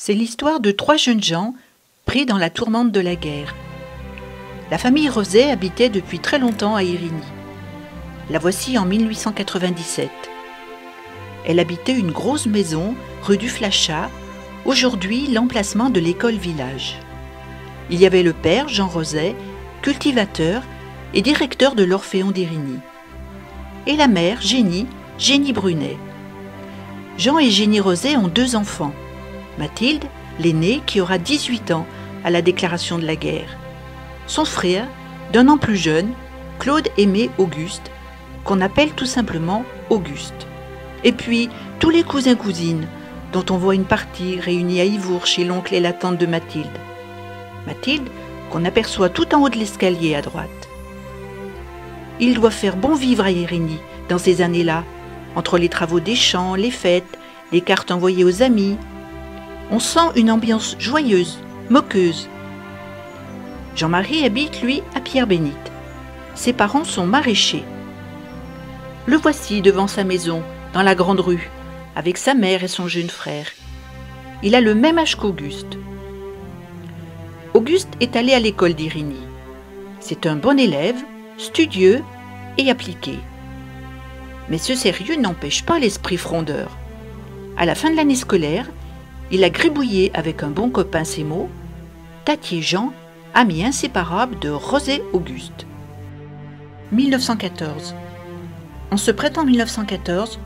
C'est l'histoire de 3 jeunes gens pris dans la tourmente de la guerre. La famille Roset habitait depuis très longtemps à Irigny. La voici en 1897. Elle habitait une grosse maison rue du Flachat, aujourd'hui l'emplacement de l'école village. Il y avait le père, Jean Roset, cultivateur et directeur de l'Orphéon d'Irigny. Et la mère, Génie Brunet. Jean et Génie Roset ont 2 enfants. Mathilde, l'aînée, qui aura 18 ans à la déclaration de la guerre. Son frère, d'1 an plus jeune, Claude Aimé Auguste, qu'on appelle tout simplement Auguste. Et puis, tous les cousins-cousines, dont on voit une partie réunie à Ivour chez l'oncle et la tante de Mathilde. Mathilde, qu'on aperçoit tout en haut de l'escalier à droite. Il doit faire bon vivre à Irigny dans ces années-là, entre les travaux des champs, les fêtes, les cartes envoyées aux amis. On sent une ambiance joyeuse, moqueuse. Jean-Marie habite, lui, à Pierre-Bénite. Ses parents sont maraîchers. Le voici devant sa maison, dans la grande rue, avec sa mère et son jeune frère. Il a le même âge qu'Auguste. Auguste est allé à l'école d'Irigny. C'est un bon élève, studieux et appliqué. Mais ce sérieux n'empêche pas l'esprit frondeur. À la fin de l'année scolaire, il a gribouillé avec un bon copain ses mots « Tatier Jean, ami inséparable de Roset Auguste ». 1914. En ce printemps 1914,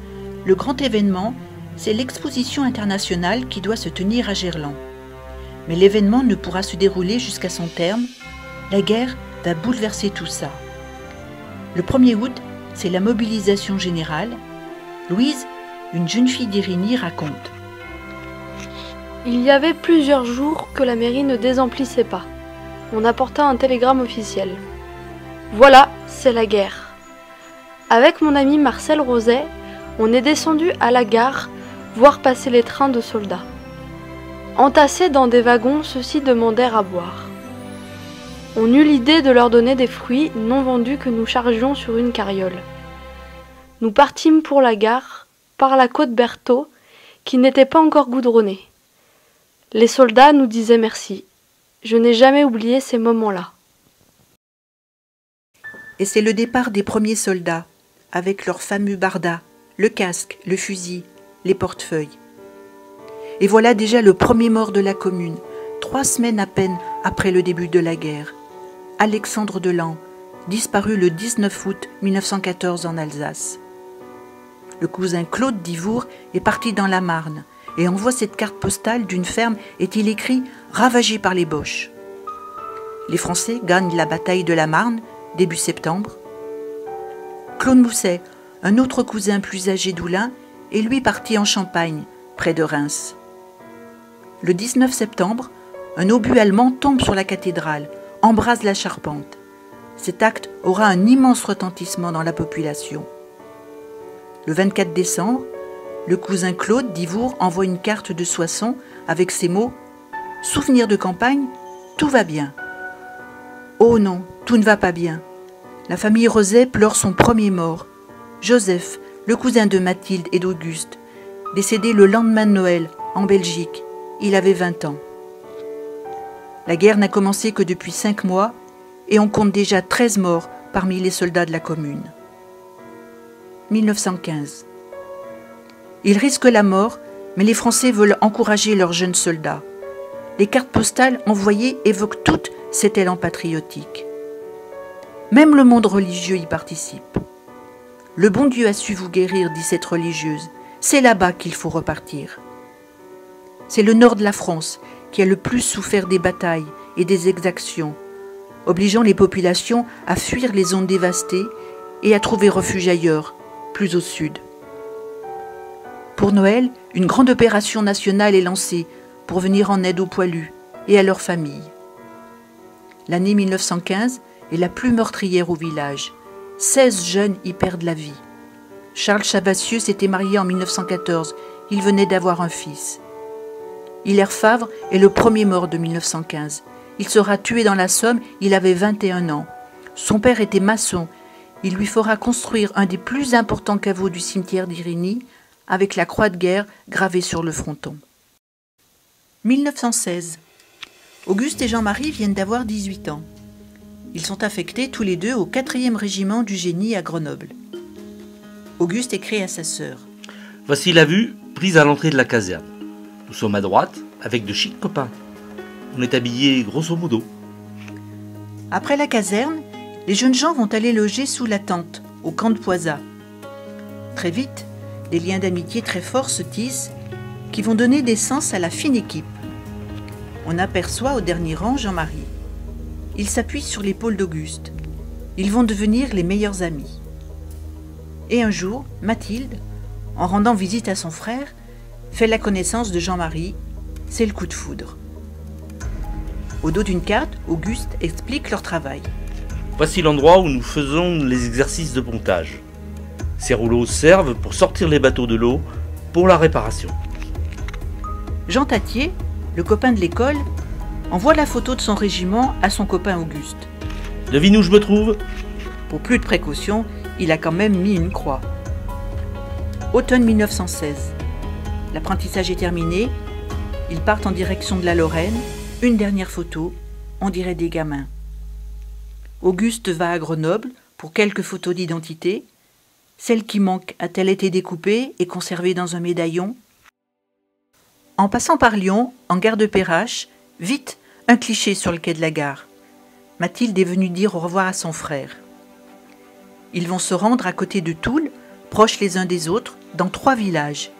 le grand événement, c'est l'exposition internationale qui doit se tenir à Gerland. Mais l'événement ne pourra se dérouler jusqu'à son terme. La guerre va bouleverser tout ça. Le 1er août, c'est la mobilisation générale. Louise, une jeune fille d'Irigny, raconte. Il y avait plusieurs jours que la mairie ne désemplissait pas. On apporta un télégramme officiel. Voilà, c'est la guerre. Avec mon ami Marcel Roset, on est descendu à la gare voir passer les trains de soldats. Entassés dans des wagons, ceux-ci demandèrent à boire. On eut l'idée de leur donner des fruits non vendus que nous chargions sur une carriole. Nous partîmes pour la gare, par la côte Berthaud, qui n'était pas encore goudronnée. Les soldats nous disaient merci. Je n'ai jamais oublié ces moments-là. Et c'est le départ des premiers soldats, avec leurs fameux bardas, le casque, le fusil, les portefeuilles. Et voilà déjà le premier mort de la commune, 3 semaines à peine après le début de la guerre. Alexandre Delan, disparu le 19 août 1914 en Alsace. Le cousin Claude d'Ivour est parti dans la Marne et envoie cette carte postale d'une ferme, est-il écrit, ravagée par les Boches. Les Français gagnent la bataille de la Marne, début septembre. Claude Mousset, un autre cousin plus âgé d'Oulin, est lui parti en Champagne, près de Reims. Le 19 septembre, un obus allemand tombe sur la cathédrale, embrase la charpente. Cet acte aura un immense retentissement dans la population. Le 24 décembre, le cousin Claude d'Ivour envoie une carte de Soissons avec ces mots « Souvenir de campagne, tout va bien ». Oh non, tout ne va pas bien. La famille Roset pleure son premier mort, Joseph, le cousin de Mathilde et d'Auguste, décédé le lendemain de Noël, en Belgique. Il avait 20 ans. La guerre n'a commencé que depuis 5 mois et on compte déjà 13 morts parmi les soldats de la commune. 1915. Ils risquent la mort, mais les Français veulent encourager leurs jeunes soldats. Les cartes postales envoyées évoquent toutes cet élan patriotique. Même le monde religieux y participe. Le bon Dieu a su vous guérir, dit cette religieuse. C'est là-bas qu'il faut repartir. C'est le nord de la France qui a le plus souffert des batailles et des exactions, obligeant les populations à fuir les zones dévastées et à trouver refuge ailleurs, plus au sud. Pour Noël, une grande opération nationale est lancée pour venir en aide aux poilus et à leurs familles. L'année 1915 est la plus meurtrière au village. 16 jeunes y perdent la vie. Charles Chavassieux s'était marié en 1914. Il venait d'avoir un fils. Hilaire Favre est le premier mort de 1915. Il sera tué dans la Somme, il avait 21 ans. Son père était maçon. Il lui fera construire un des plus importants caveaux du cimetière d'Irigny, avec la croix de guerre gravée sur le fronton. 1916. Auguste et Jean-Marie viennent d'avoir 18 ans. Ils sont affectés tous les deux au 4e régiment du génie à Grenoble. Auguste écrit à sa sœur. Voici la vue prise à l'entrée de la caserne. Nous sommes à droite avec de chics copains. On est habillés grosso modo. Après la caserne, les jeunes gens vont aller loger sous la tente, au camp de Poisat. Très vite, des liens d'amitié très forts se tissent qui vont donner naissance à la fine équipe. On aperçoit au dernier rang Jean-Marie. Il s'appuie sur l'épaule d'Auguste. Ils vont devenir les meilleurs amis. Et un jour, Mathilde, en rendant visite à son frère, fait la connaissance de Jean-Marie. C'est le coup de foudre. Au dos d'une carte, Auguste explique leur travail. Voici l'endroit où nous faisons les exercices de pontage. Ces rouleaux servent pour sortir les bateaux de l'eau pour la réparation. Jean Tatier, le copain de l'école, envoie la photo de son régiment à son copain Auguste. Devine où je me trouve ? Pour plus de précaution, il a quand même mis une croix. Automne 1916. L'apprentissage est terminé. Ils partent en direction de la Lorraine. Une dernière photo, on dirait des gamins. Auguste va à Grenoble pour quelques photos d'identité. Celle qui manque a-t-elle été découpée et conservée dans un médaillon ? En passant par Lyon, en gare de Perrache, vite, un cliché sur le quai de la gare. Mathilde est venue dire au revoir à son frère. Ils vont se rendre à côté de Toul, proches les uns des autres, dans 3 villages.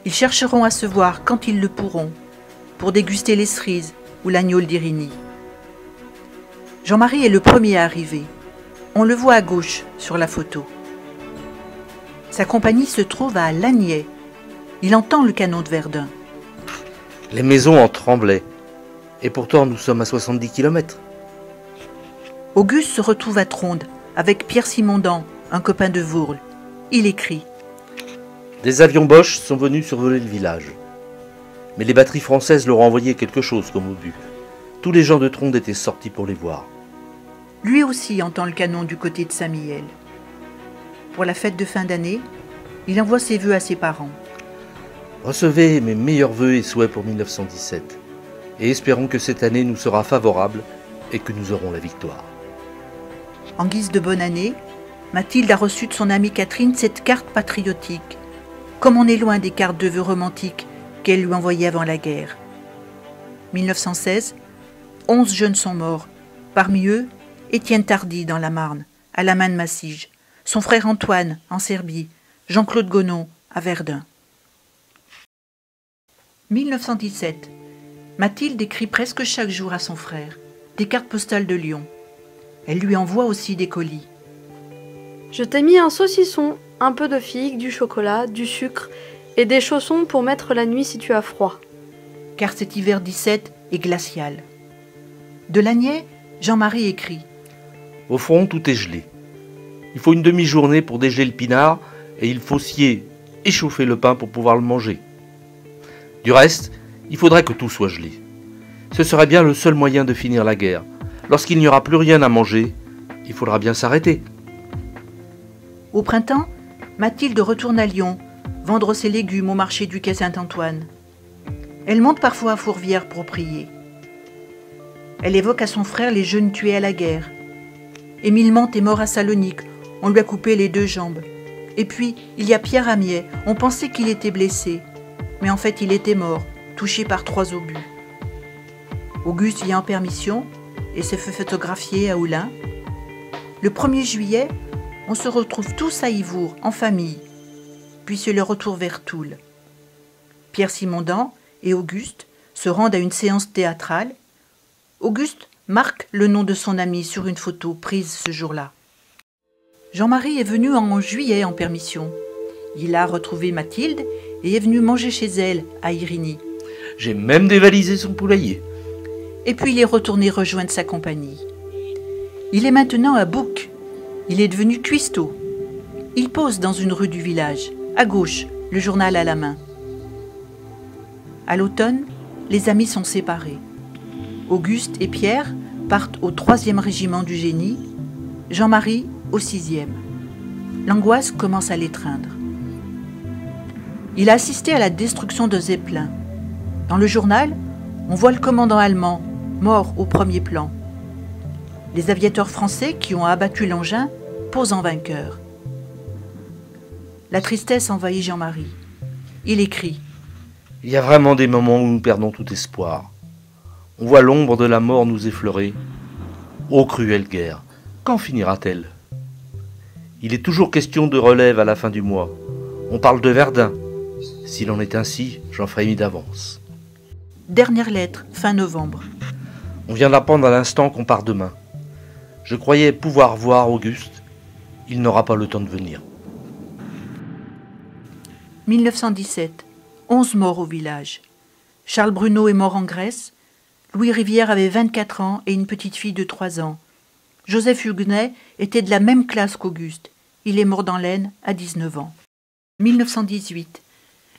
Ils chercheront à se voir quand ils le pourront, pour déguster les cerises ou l'agnole d'Irigny. Jean-Marie est le premier à arriver. On le voit à gauche sur la photo. Sa compagnie se trouve à Lagnier. Il entend le canon de Verdun. Les maisons en tremblaient. Et pourtant, nous sommes à 70 km. Auguste se retrouve à Tronde avec Pierre Simondant, un copain de Vourles. Il écrit. Des avions Bosch sont venus survoler le village. Mais les batteries françaises leur ont envoyé quelque chose comme obus. Tous les gens de Tronde étaient sortis pour les voir. Lui aussi entend le canon du côté de Saint-Mihiel. Pour la fête de fin d'année, il envoie ses vœux à ses parents. Recevez mes meilleurs vœux et souhaits pour 1917. Et espérons que cette année nous sera favorable et que nous aurons la victoire. En guise de bonne année, Mathilde a reçu de son amie Catherine cette carte patriotique. Comme on est loin des cartes de vœux romantiques qu'elle lui envoyait avant la guerre. 1916, 11 jeunes sont morts. Parmi eux, Étienne Tardy dans la Marne, à la main de Massige. Son frère Antoine, en Serbie. Jean-Claude Gonon, à Verdun. 1917. Mathilde écrit presque chaque jour à son frère des cartes postales de Lyon. Elle lui envoie aussi des colis. Je t'ai mis un saucisson, un peu de figues, du chocolat, du sucre et des chaussons pour mettre la nuit si tu as froid. Car cet hiver 17 est glacial. De Lagnier, Jean-Marie écrit. Au front, tout est gelé. Il faut une demi-journée pour dégeler le pinard et il faut scier et chauffer le pain pour pouvoir le manger. Du reste, il faudrait que tout soit gelé. Ce serait bien le seul moyen de finir la guerre. Lorsqu'il n'y aura plus rien à manger, il faudra bien s'arrêter. Au printemps, Mathilde retourne à Lyon, vendre ses légumes au marché du quai Saint-Antoine. Elle monte parfois à Fourvière pour prier. Elle évoque à son frère les jeunes tués à la guerre. Émile Mante est mort à Salonique, on lui a coupé les 2 jambes. Et puis, il y a Pierre Amiet, on pensait qu'il était blessé. Mais en fait, il était mort, touché par 3 obus. Auguste vient en permission et se fait photographier à Oulin. Le 1er juillet, on se retrouve tous à Ivour, en famille. Puis c'est le retour vers Toul. Pierre Simondant et Auguste se rendent à une séance théâtrale. Auguste marque le nom de son ami sur une photo prise ce jour-là. Jean-Marie est venu en juillet en permission. Il a retrouvé Mathilde et est venu manger chez elle, à Irigny. J'ai même dévalisé son poulailler. Et puis il est retourné rejoindre sa compagnie. Il est maintenant à Bouc. Il est devenu cuistot. Il pose dans une rue du village, à gauche, le journal à la main. À l'automne, les amis sont séparés. Auguste et Pierre partent au 3e régiment du génie, Jean-Marie au 6e. L'angoisse commence à l'étreindre. Il a assisté à la destruction de Zeppelin. Dans le journal, On voit le commandant allemand, mort au premier plan. Les aviateurs français qui ont abattu l'engin posent en vainqueurs. La tristesse envahit Jean-Marie. Il écrit « Il y a vraiment des moments où nous perdons tout espoir. On voit l'ombre de la mort nous effleurer. Ô cruelle guerre, quand finira-t-elle ? Il est toujours question de relève à la fin du mois. On parle de Verdun. S'il en est ainsi, j'en frémis d'avance. » Dernière lettre, fin novembre. On vient d'apprendre à l'instant qu'on part demain. Je croyais pouvoir voir Auguste. Il n'aura pas le temps de venir. 1917. 11 morts au village. Charles Bruno est mort en Grèce. Louis Rivière avait 24 ans et une petite fille de 3 ans. Joseph Huguenet était de la même classe qu'Auguste. Il est mort dans l'Aisne à 19 ans. 1918.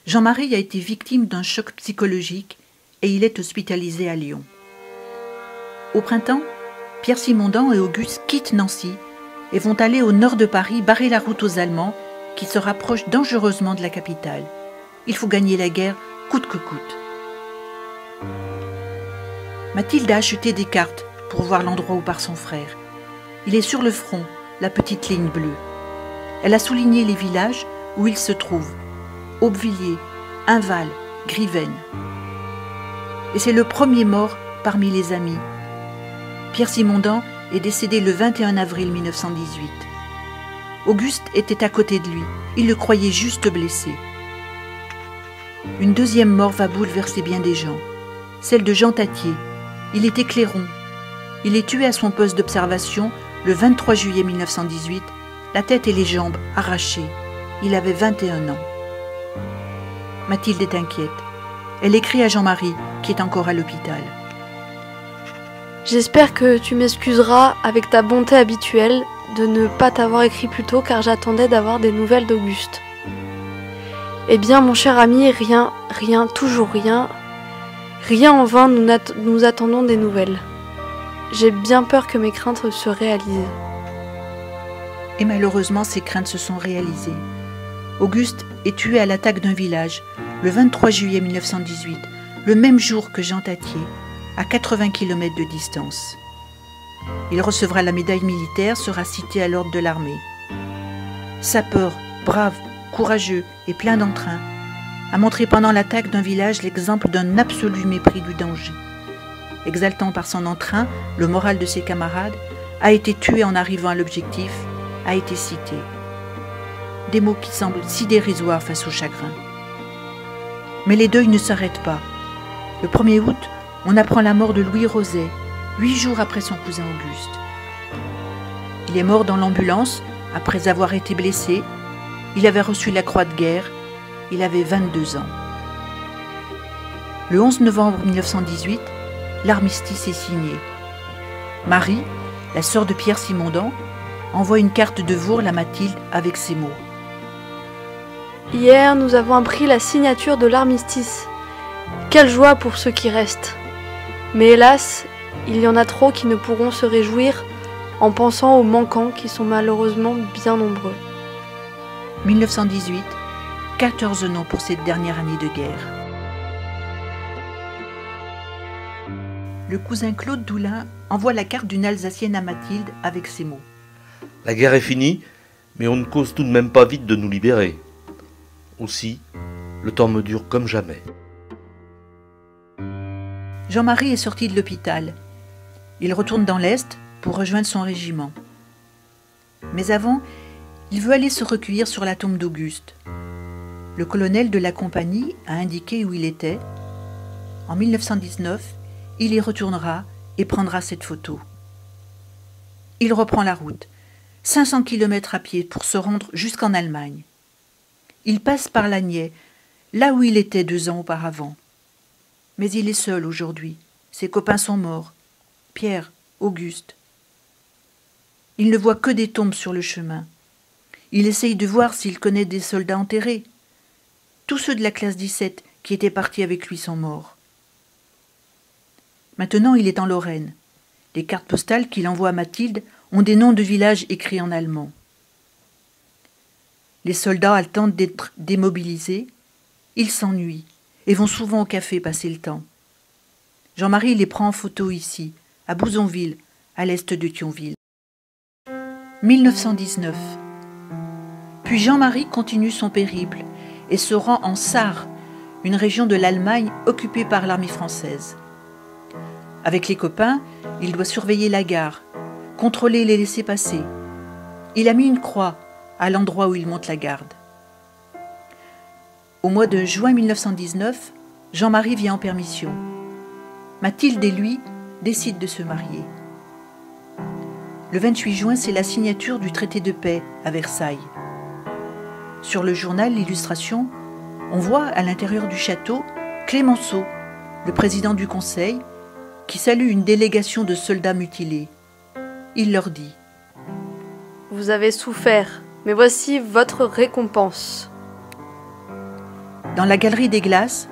Jean-Marie a été victime d'un choc psychologique et il est hospitalisé à Lyon. Au printemps, Pierre Simondon et Auguste quittent Nancy et vont aller au nord de Paris barrer la route aux Allemands qui se rapprochent dangereusement de la capitale. Il faut gagner la guerre coûte que coûte. Mathilde a acheté des cartes pour voir l'endroit où part son frère. Il est sur le front, la petite ligne bleue. Elle a souligné les villages où il se trouve. Aubevilliers, Inval, Grivennes. Et c'est le premier mort parmi les amis. Pierre Simondon est décédé le 21 avril 1918. Auguste était à côté de lui. Il le croyait juste blessé. Une deuxième mort va bouleverser bien des gens. Celle de Jean Tatier. Il était clairon. Il est tué à son poste d'observation le 23 juillet 1918, la tête et les jambes arrachées. Il avait 21 ans. Mathilde est inquiète. Elle écrit à Jean-Marie, qui est encore à l'hôpital. J'espère que tu m'excuseras avec ta bonté habituelle de ne pas t'avoir écrit plus tôt car j'attendais d'avoir des nouvelles d'Auguste. Eh bien mon cher ami, rien, toujours rien en vain nous attendons des nouvelles. J'ai bien peur que mes craintes se réalisent. Et malheureusement, ces craintes se sont réalisées. Auguste est tué à l'attaque d'un village, le 23 juillet 1918, le même jour que Jean Tatier, à 80 km de distance. Il recevra la médaille militaire, sera cité à l'ordre de l'armée. Sapeur, brave, courageux et plein d'entrain, a montré pendant l'attaque d'un village l'exemple d'un absolu mépris du danger. Exaltant par son entrain le moral de ses camarades, a été tué en arrivant à l'objectif, a été cité. Des mots qui semblent si dérisoires face au chagrin. Mais les deuils ne s'arrêtent pas. Le 1er août, on apprend la mort de Louis Roset, 8 jours après son cousin Auguste. Il est mort dans l'ambulance après avoir été blessé. Il avait reçu la croix de guerre. Il avait 22 ans. Le 11 novembre 1918, l'armistice est signé. Marie, la sœur de Pierre Simondon, envoie une carte de Vourles à Mathilde avec ces mots. Hier, nous avons appris la signature de l'armistice. Quelle joie pour ceux qui restent. Mais hélas, il y en a trop qui ne pourront se réjouir en pensant aux manquants qui sont malheureusement bien nombreux. 1918, 14 noms pour cette dernière année de guerre. Le cousin Claude Doulin envoie la carte d'une Alsacienne à Mathilde avec ces mots. La guerre est finie, mais on ne cause tout de même pas vite de nous libérer. Aussi, le temps me dure comme jamais. Jean-Marie est sorti de l'hôpital. Il retourne dans l'Est pour rejoindre son régiment. Mais avant, il veut aller se recueillir sur la tombe d'Auguste. Le colonel de la compagnie a indiqué où il était. En 1919, il y retournera et prendra cette photo. Il reprend la route, 500 km à pied pour se rendre jusqu'en Allemagne. Il passe par Lagny, là où il était 2 ans auparavant. Mais il est seul aujourd'hui. Ses copains sont morts. Pierre, Auguste. Il ne voit que des tombes sur le chemin. Il essaye de voir s'il connaît des soldats enterrés. Tous ceux de la classe 17 qui étaient partis avec lui sont morts. Maintenant, il est en Lorraine. Les cartes postales qu'il envoie à Mathilde ont des noms de villages écrits en allemand. Les soldats attendent d'être démobilisés. Ils s'ennuient et vont souvent au café passer le temps. Jean-Marie les prend en photo ici, à Bouzonville, à l'est de Thionville. 1919. Puis Jean-Marie continue son périple et se rend en Sarre, une région de l'Allemagne occupée par l'armée française. Avec les copains, il doit surveiller la gare, contrôler les laissez-passer. Il a mis une croix à l'endroit où il monte la garde. Au mois de juin 1919, Jean-Marie vient en permission. Mathilde et lui décident de se marier. Le 28 juin, c'est la signature du traité de paix à Versailles. Sur le journal L'Illustration, on voit à l'intérieur du château Clémenceau, le président du conseil, qui salue une délégation de soldats mutilés. Il leur dit : « Vous avez souffert, mais voici votre récompense. » Dans la galerie des glaces,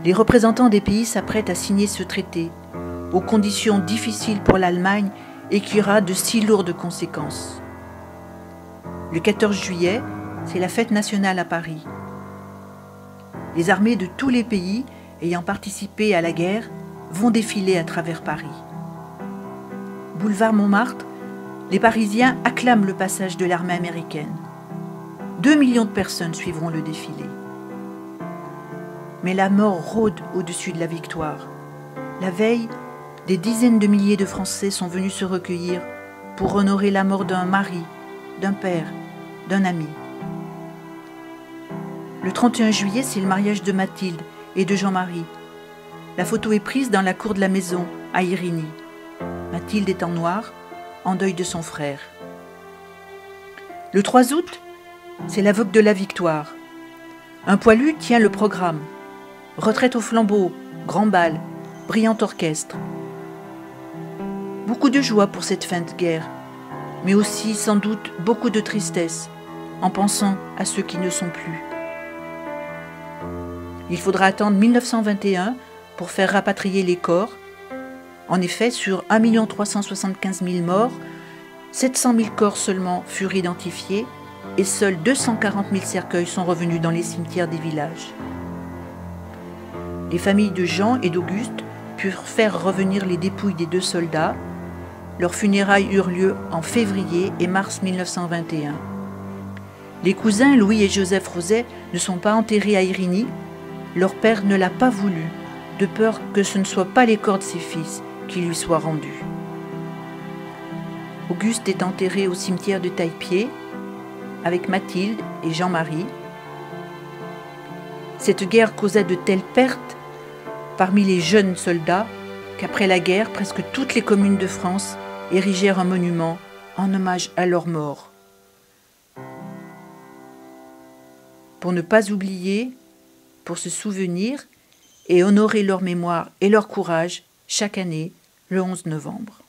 les représentants des pays s'apprêtent à signer ce traité, aux conditions difficiles pour l'Allemagne et qui aura de si lourdes conséquences. Le 14 juillet, c'est la fête nationale à Paris. Les armées de tous les pays ayant participé à la guerre vont défiler à travers Paris. Boulevard Montmartre, les Parisiens acclament le passage de l'armée américaine. 2 millions de personnes suivront le défilé. Mais la mort rôde au-dessus de la victoire. La veille, des dizaines de milliers de Français sont venus se recueillir pour honorer la mort d'un mari, d'un père, d'un ami. Le 31 juillet, c'est le mariage de Mathilde et de Jean-Marie. La photo est prise dans la cour de la maison, à Irigny. Mathilde est en noir, en deuil de son frère. Le 3 août, c'est la vogue de la victoire. Un poilu tient le programme. Retraite au flambeau, grand bal, brillant orchestre. Beaucoup de joie pour cette fin de guerre, mais aussi sans doute beaucoup de tristesse en pensant à ceux qui ne sont plus. Il faudra attendre 1921 pour faire rapatrier les corps. En effet, sur 1 375 000 morts, 700 000 corps seulement furent identifiés et seuls 240 000 cercueils sont revenus dans les cimetières des villages. Les familles de Jean et d'Auguste purent faire revenir les dépouilles des 2 soldats. Leurs funérailles eurent lieu en février et mars 1921. Les cousins Louis et Joseph Roset ne sont pas enterrés à Irigny. Leur père ne l'a pas voulu, de peur que ce ne soit pas les corps de ses fils qui lui soient rendus. Auguste est enterré au cimetière de Taillepied avec Mathilde et Jean-Marie. Cette guerre causa de telles pertes parmi les jeunes soldats qu'après la guerre, presque toutes les communes de France érigèrent un monument en hommage à leurs morts. Pour ne pas oublier, pour se souvenir et honorer leur mémoire et leur courage chaque année, le 11 novembre.